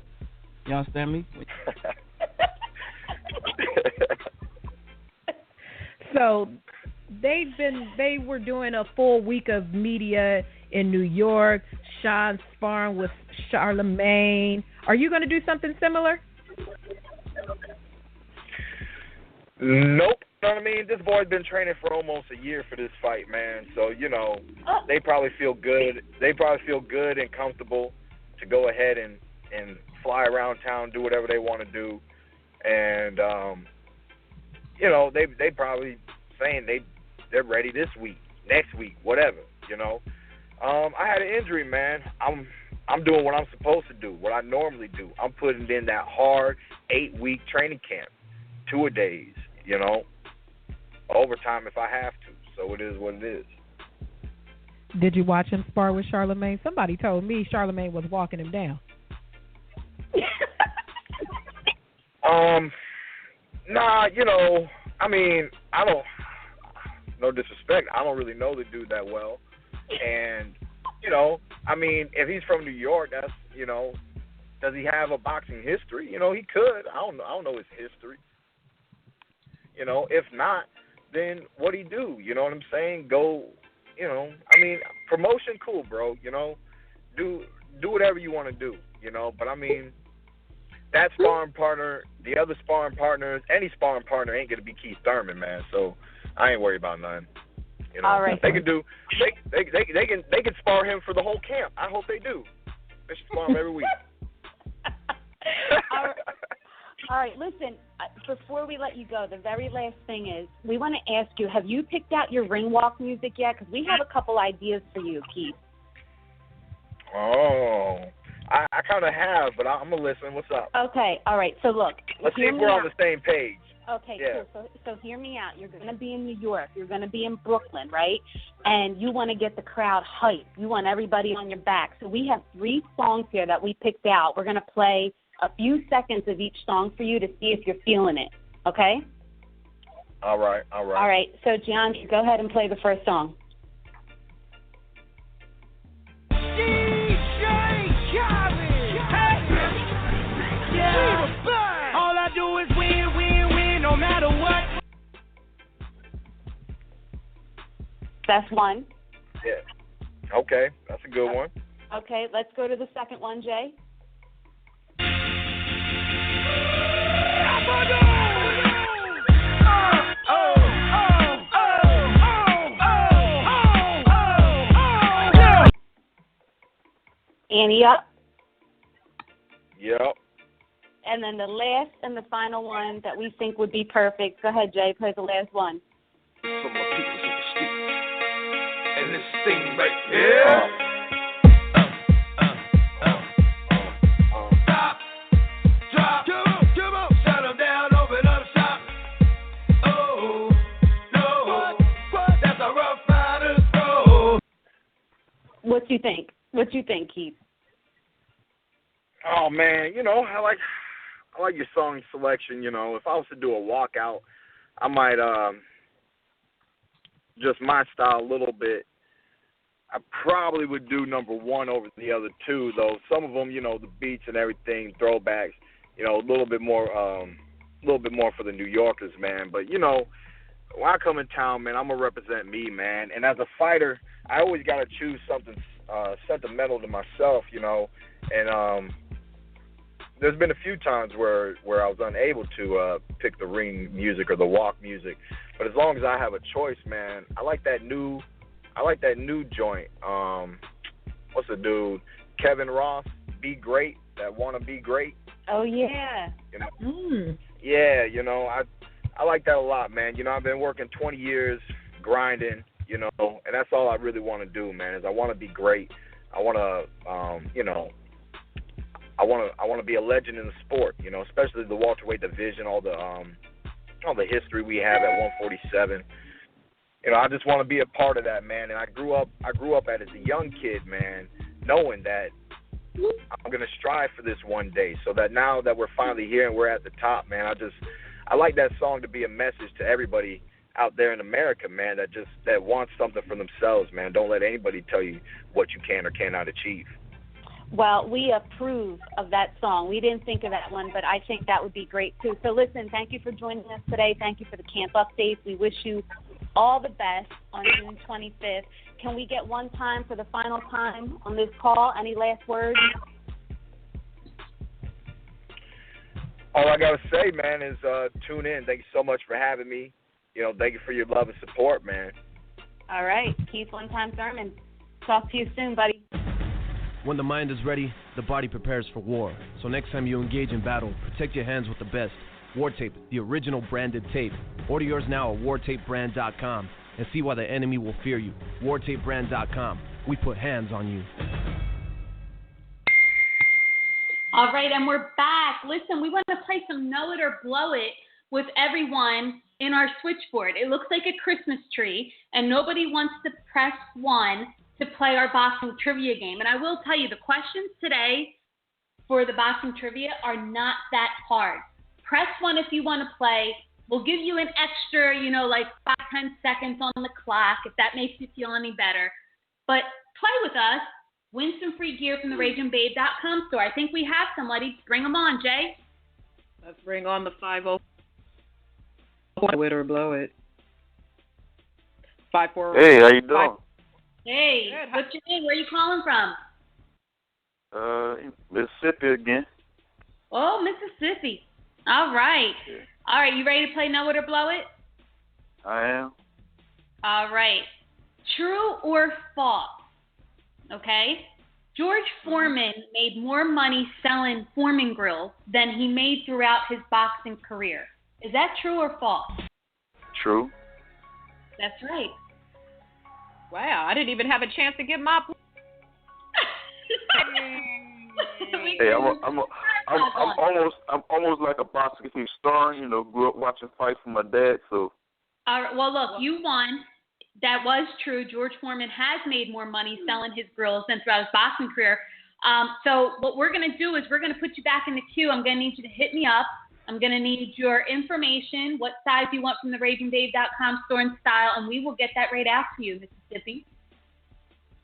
You understand me? So they were doing a full week of media in New York. Sean sparring with Charlemagne. Are you going to do something similar? Nope. You know what I mean? This boy's been training for almost a year for this fight, man. So, they probably feel good. They probably feel good and comfortable to go ahead and fly around town, do whatever they want to do. And, they probably saying they're ready this week, next week, whatever, I had an injury, man. I'm doing what I'm supposed to do, what I normally do. I'm putting in that hard 8-week training camp, 2-a-days, overtime if I have to. So it is what it is. Did you watch him spar with Charlemagne? Somebody told me Charlemagne was walking him down. Nah, I don't, no disrespect, I don't really know the dude that well. And, if he's from New York, that's, does he have a boxing history? He could. I don't know his history. If not, then what'd he do? You know what I'm saying? Go, promotion, cool, bro. Do whatever you want to do, But, that sparring partner, the other sparring partners, any sparring partner ain't going to be Keith Thurman, man. So I ain't worried about nothing. All right. They can spar him for the whole camp. I hope they do. They should spar him every week. All right, listen, before we let you go, the very last thing is we want to ask you, have you picked out your ring walk music yet? Because we have a couple ideas for you, Keith. Oh, I kind of have, but I'm going to listen. What's up? Okay, all right. So, look. Let's see if we're on the same page. Okay, yeah. Cool. So hear me out. You're going to be in New York. You're going to be in Brooklyn, right? And you want to get the crowd hyped. You want everybody on your back. So we have 3 songs here that we picked out. We're going to play a few seconds of each song for you to see if you're feeling it, okay? All right. All right. So, Jeandra, go ahead and play the first song. That's one. Yeah. Okay, that's a good one. Okay, let's go to the second one, Jay. Annie up. Yep. And then the last and the final one that we think would be perfect. Go ahead, Jay. Play the last one. For my people in the street. And this thing right here. Stop. Drop. Come on. Shut them down. Open up shop. Oh, no. What? That's a rough rider's road. What you think? What you think, Keith? Oh man, I like your song selection. If I was to do a walkout, I might just my style a little bit. I probably would do number one over the other two, though. Some of them, the beats and everything, throwbacks, a little bit more for the New Yorkers, man. But when I come in town, man, I'm gonna represent me, man. And as a fighter, I always gotta choose something sentimental to myself, and there's been a few times where I was unable to pick the ring music or the walk music, but as long as I have a choice, man, I like that new joint. What's the dude? Kevin Ross, Be Great, that Wanna Be Great. Oh yeah. Yeah, I like that a lot, man. I've been working 20 years grinding, and that's all I really want to do, man, is I want to be great. I want to, I want to be a legend in the sport, especially the welterweight division, all the history we have at 147. I just want to be a part of that, man. And I grew up as a young kid, man, knowing that I'm going to strive for this one day. So that now that we're finally here and we're at the top, man, I like that song to be a message to everybody out there in America, man, that wants something for themselves, man. Don't let anybody tell you what you can or cannot achieve. Well, we approve of that song. We didn't think of that one, but I think that would be great, too. So, listen, thank you for joining us today. Thank you for the camp updates. We wish you all the best on June 25th. Can we get one time for the final time on this call? Any last words? All I got to say, man, is tune in. Thank you so much for having me. Thank you for your love and support, man. All right. Keith One-Time Thurman. Talk to you soon, buddy. When the mind is ready, the body prepares for war. So next time you engage in battle, protect your hands with the best. War Tape, the original branded tape. Order yours now at wartapebrand.com and see why the enemy will fear you. wartapebrand.com. We put hands on you. All right, and we're back. Listen, we want to play some Know It or Blow It with everyone in our switchboard. It looks like a Christmas tree, and nobody wants to press 1 to play our boxing trivia game. And I will tell you, the questions today for the boxing trivia are not that hard. Press 1 if you want to play. We'll give you an extra, like 5-10 seconds on the clock if that makes you feel any better. But play with us. Win some free gear from the RagingBabe.com store. I think we have somebody. Bring them on, Jay. Let's bring on the 50. Know it or blow it. 54. Hey, how you doing? Hey, what's your name? Where are you calling from? Mississippi again. Oh, Mississippi. All right. Yeah. All right, you ready to play Know It or Blow It? I am. All right. True or false? Okay. George Foreman made more money selling Foreman grills than he made throughout his boxing career. Is that true or false? True. That's right. Wow, I didn't even have a chance to get my. Hey, I'm almost like a boxing star. Grew up watching fights from my dad. So. All right. Well, look, you won. That was true. George Foreman has made more money selling his grills than throughout his boxing career. So what we're going to do is we're going to put you back in the queue. I'm going to need you to hit me up. I'm going to need your information, what size you want from the RagingBabe.com store and style, and we will get that right out to you, Mississippi.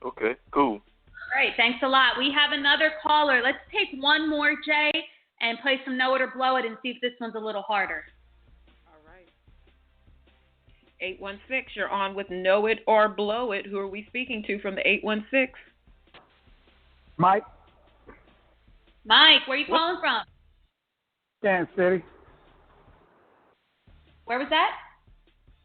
Okay, cool. All right, thanks a lot. We have another caller. Let's take one more, Jay, and play some Know It or Blow It and see if this one's a little harder. All right. 816, you're on with Know It or Blow It. Who are we speaking to from the 816? Mike. Mike, where are you calling from? Kansas City. Where was that?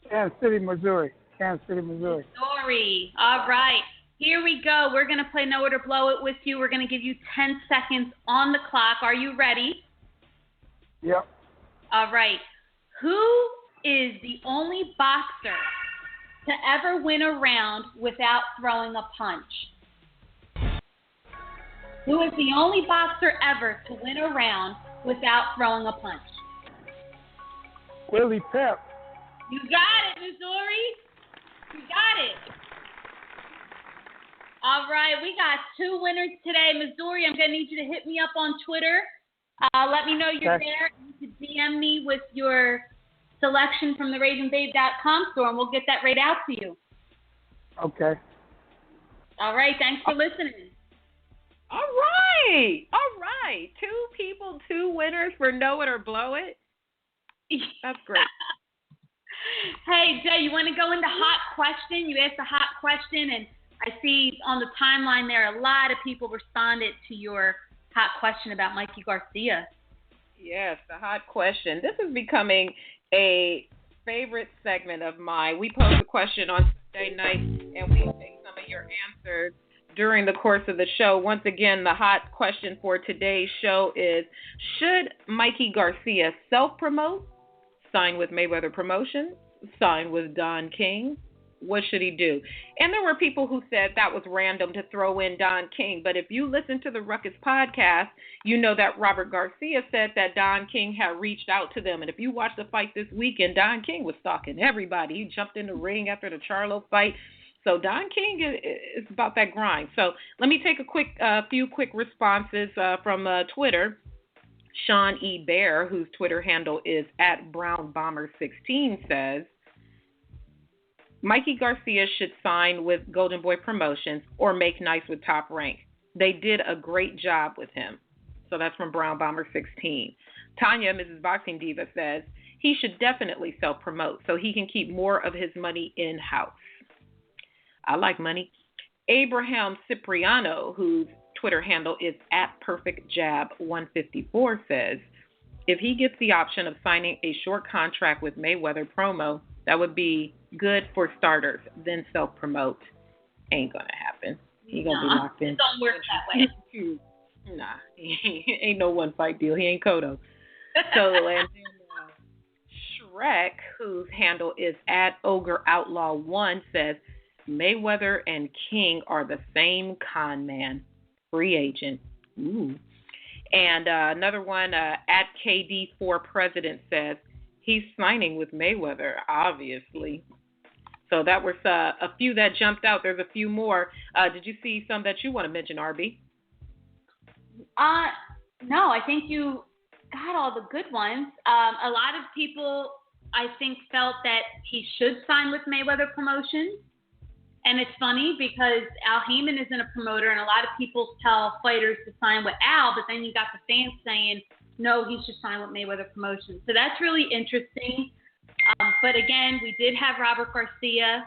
Kansas City, Missouri. Kansas City, Missouri. Missouri. All right. Here we go. We're going to play Know It or Blow It with you. We're going to give you 10 seconds on the clock. Are you ready? Yep. All right. Who is the only boxer to ever win a round without throwing a punch? Who is the only boxer ever to win a round without throwing a punch? Willie Pep. You got it, Missouri. You got it. All right, we got 2 winners today. Missouri, I'm going to need you to hit me up on Twitter. Let me know you're there. You can DM me with your selection from the RagingBabe.com store, and we'll get that right out to you. Okay. All right, thanks for listening. All right. 2 people, 2 winners for Know It or Blow It. That's great. Hey, Jay, you want to go into hot question? You asked a hot question, and I see on the timeline there a lot of people responded to your hot question about Mikey Garcia. Yes, the hot question. This is becoming a favorite segment of mine. We pose a question on Sunday night, and we take some of your answers during the course of the show. Once again, the hot question for today's show is, should Mikey Garcia self-promote, sign with Mayweather Promotions, sign with Don King? What should he do? And there were people who said that was random to throw in Don King. But if you listen to the Ruckus podcast, you know that Robert Garcia said that Don King had reached out to them. And if you watch the fight this weekend, Don King was stalking everybody. He jumped in the ring after the Charlo fight. So Don King is about that grind. So let me take a few quick responses from Twitter. Sean E. Bear, whose Twitter handle is @BrownBomber16, says, Mikey Garcia should sign with Golden Boy Promotions or make nice with Top Rank. They did a great job with him. So that's from Brown Bomber 16. Tanya, Mrs. Boxing Diva, says he should definitely self-promote so he can keep more of his money in-house. I like money. Abraham Cipriano, whose Twitter handle is @PerfectJab154, says if he gets the option of signing a short contract with Mayweather Promo, that would be good for starters. Then self-promote. Ain't going to happen. He going to be locked in. It don't work that way. Nah, ain't no one-fight deal. He ain't Cotto. So, and then Shrek, whose handle is @OgreOutlaw1, says Mayweather and King are the same con man. Free agent. Ooh. And another one, @KD4President, says he's signing with Mayweather, obviously. So that was a few that jumped out. There's a few more. Did you see some that you want to mention, RB? No, I think you got all the good ones. A lot of people, I think, felt that he should sign with Mayweather Promotions. And it's funny because Al Haymon isn't a promoter, and a lot of people tell fighters to sign with Al, but then you got the fans saying, no, he should sign with Mayweather Promotions. So that's really interesting. But again, we did have Robert Garcia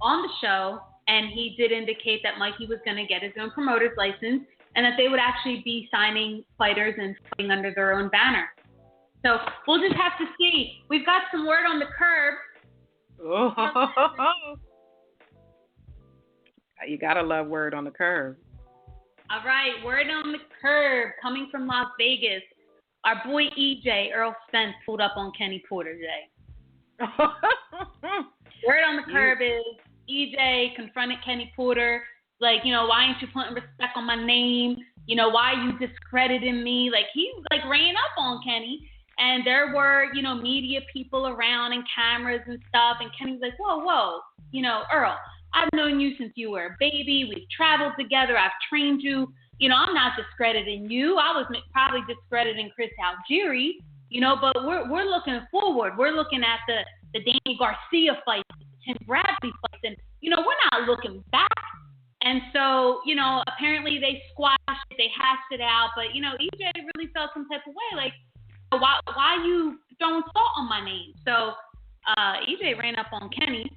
on the show, and he did indicate that Mikey was going to get his own promoter's license and that they would actually be signing fighters and fighting under their own banner. So we'll just have to see. We've got some word on the curb. Oh. You got to love word on the curb. All right, word on the curb coming from Las Vegas. Our boy EJ, Earl Spence, pulled up on Kenny Porter today. Word on the curb is EJ confronted Kenny Porter, like, why ain't you putting respect on my name? Why are you discrediting me? Like, he, ran up on Kenny, and there were, media people around and cameras and stuff, and Kenny's like, whoa, Earl, I've known you since you were a baby. We've traveled together. I've trained you. I'm not discrediting you. I was probably discrediting Chris Algieri, but we're looking forward. We're looking at the Danny Garcia fight, the Tim Bradley fight, and, we're not looking back. And so, apparently they squashed it, they hashed it out, but, EJ really felt some type of way, like, why you throwing salt on my name? So EJ ran up on Kenny.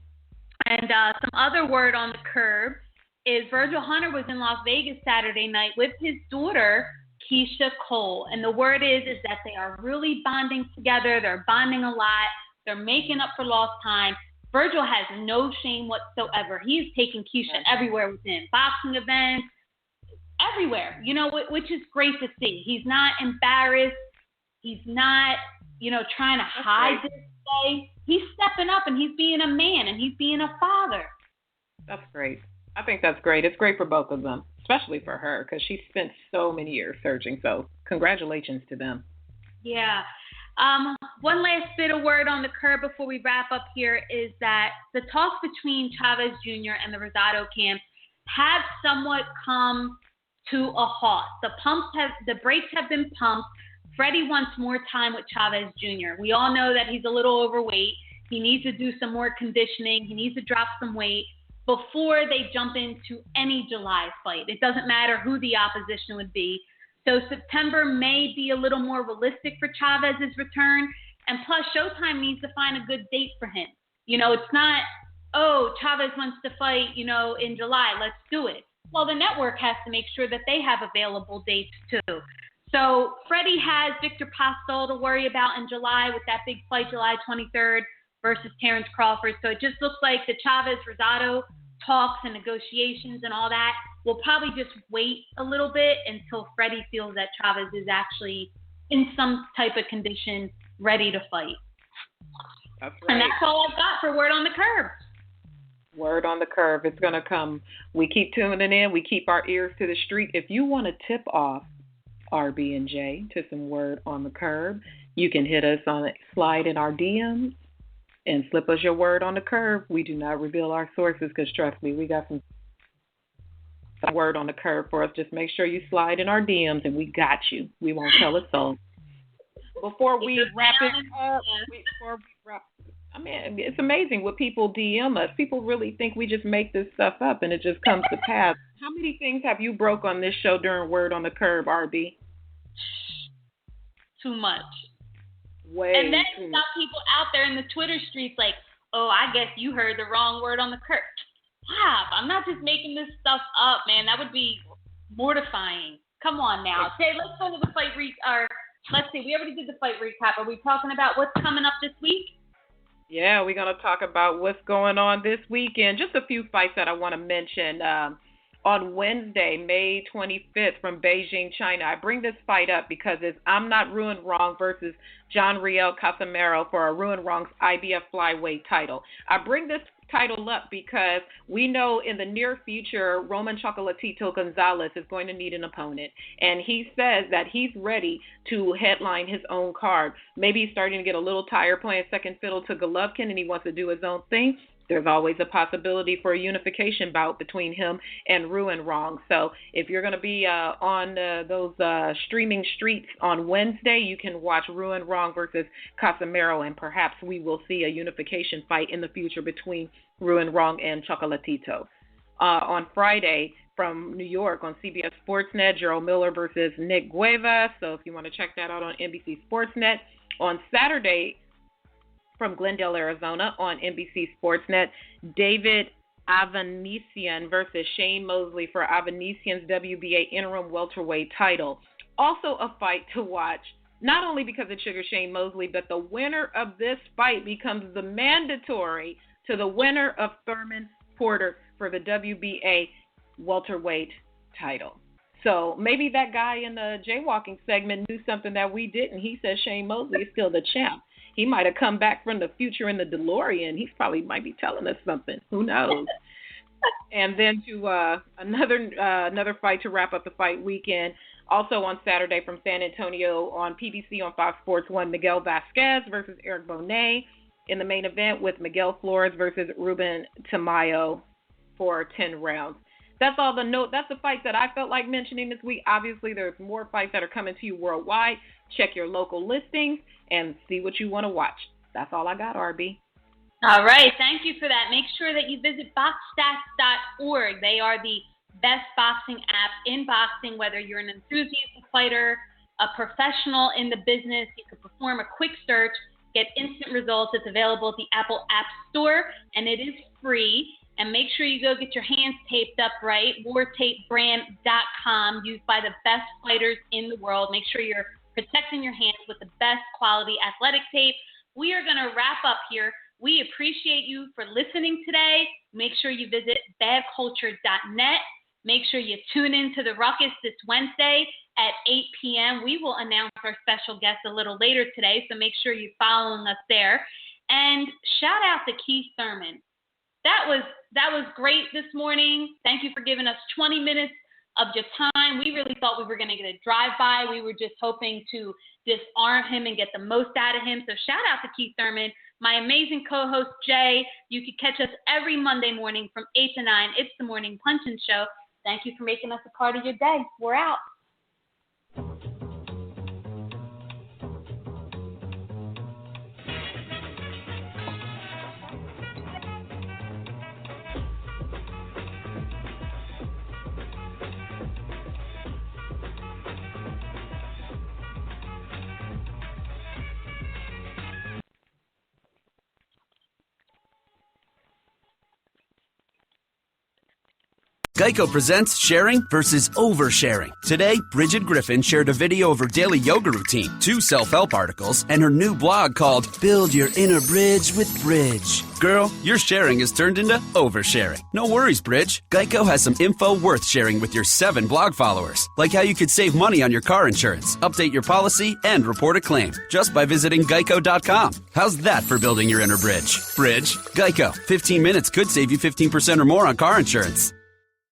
And some other word on the curb is Virgil Hunter was in Las Vegas Saturday night with his daughter, Keisha Cole. And the word is that they are really bonding together. They're bonding a lot. They're making up for lost time. Virgil has no shame whatsoever. He's taking Keisha everywhere with him. Boxing events, everywhere, which is great to see. He's not embarrassed. He's not, trying to hide this way. He's stepping up and he's being a man and he's being a father. That's great. I think that's great. It's great for both of them, especially for her because she spent so many years searching. So congratulations to them. Yeah. One last bit of word on the curb before we wrap up here is that the talks between Chavez Jr. and the Rosado camp have somewhat come to a halt. The brakes have been pumped. Freddy wants more time with Chavez Jr. We all know that he's a little overweight. He needs to do some more conditioning. He needs to drop some weight before they jump into any July fight. It doesn't matter who the opposition would be. So September may be a little more realistic for Chavez's return. And plus, Showtime needs to find a good date for him. It's not, Chavez wants to fight, in July. Let's do it. Well, the network has to make sure that they have available dates too. So Freddy has Victor Postol to worry about in July with that big fight July 23rd versus Terrence Crawford. So it just looks like the Chavez-Rosado talks and negotiations and all that will probably just wait a little bit until Freddy feels that Chavez is actually in some type of condition ready to fight. That's right. And that's all I've got for Word on the Curb. Word on the curve. It's going to come. We keep tuning in. We keep our ears to the street. If you want to tip off RB and J to some Word on the Curb, you can hit us on it, slide in our DMs and slip us your word on the curve. We do not reveal our sources because, trust me, we got some word on the curve for us. Just make sure you slide in our DMs and we got you. We won't tell a soul. Before we wrap it up, it's amazing what people DM us. People really think we just make this stuff up and it just comes to pass. How many things have you broke on this show during Word on the Curb, RB? Too much. And then you got people out there in the Twitter streets like, I guess you heard the wrong word on the curb. Stop. I'm not just making this stuff up, man. That would be mortifying. Come on now. Jay, let's go to the fight let's see. We already did the fight recap. Are we talking about what's coming up this week? Yeah, we're going to talk about what's going on this weekend. Just a few fights that I want to mention. On Wednesday, May 25th from Beijing, China. I bring this fight up because it's I'm Not Ruined Wrong versus John Riel Casimero for a Ruined Wrong's IBF flyweight title. I bring this title up because we know in the near future, Roman Chocolatito Gonzalez is going to need an opponent. And he says that he's ready to headline his own card. Maybe he's starting to get a little tired playing second fiddle to Golovkin and he wants to do his own thing. There's always a possibility for a unification bout between him and Ruined Wrong. So if you're going to be on those streaming streets on Wednesday, you can watch Ruined Wrong versus Casimero, and perhaps we will see a unification fight in the future between Ruined Wrong and Chocolatito. On Friday from New York on CBS Sportsnet, Gerald Miller versus Nick Gueva. So if you want to check that out on NBC Sportsnet. On Saturday, from Glendale, Arizona, on NBC Sportsnet, David Avanesian versus Shane Mosley for Avanesian's WBA interim welterweight title. Also a fight to watch, not only because it triggers Shane Mosley, but the winner of this fight becomes the mandatory to the winner of Thurman Porter for the WBA welterweight title. So maybe that guy in the jaywalking segment knew something that we didn't. He says Shane Mosley is still the champ. He might have come back from the future in the DeLorean. He probably might be telling us something. Who knows? And then to another fight to wrap up the fight weekend. Also on Saturday from San Antonio on PBC on Fox Sports 1, Miguel Vasquez versus Eric Bonet in the main event with Miguel Flores versus Ruben Tamayo for 10 rounds. That's all the note. That's the fights that I felt like mentioning this week. Obviously, there's more fights that are coming to you worldwide. Check your local listings and see what you want to watch. That's all I got, RB. All right. Thank you for that. Make sure that you visit boxstats.org. They are the best boxing app in boxing, whether you're an enthusiast fighter, a professional in the business. You can perform a quick search Get instant results. It's available at the Apple App Store, and it is free. And make sure you go get your hands taped up right. WarTapeBrand.com, used by the best fighters in the world. Make sure you're protecting your hands with the best quality athletic tape. We are going to wrap up here. We appreciate you for listening today. Make sure you visit badculture.net. Make sure you tune in to the Ruckus this Wednesday at 8 p.m. We will announce our special guest a little later today, so make sure you're following us there. And shout out to Keith Thurman. That was great this morning. Thank you for giving us 20 minutes of your time. We really thought we were going to get a drive-by. We were just hoping to disarm him and get the most out of him. So shout out to Keith Thurman. My amazing co-host, Jay. You can catch us every Monday morning from 8 to 9. It's the Morning Punchin' Show. Thank you for making us a part of your day. We're out. Geico presents sharing versus oversharing. Today, Bridget Griffin shared a video of her daily yoga routine, 2 self-help articles, and her new blog called Build Your Inner Bridge with Bridge. Girl, your sharing has turned into oversharing. No worries, Bridge. Geico has some info worth sharing with your 7 blog followers, like how you could save money on your car insurance, update your policy, and report a claim just by visiting geico.com. How's that for building your inner bridge? Bridge? Geico. 15 minutes could save you 15% or more on car insurance.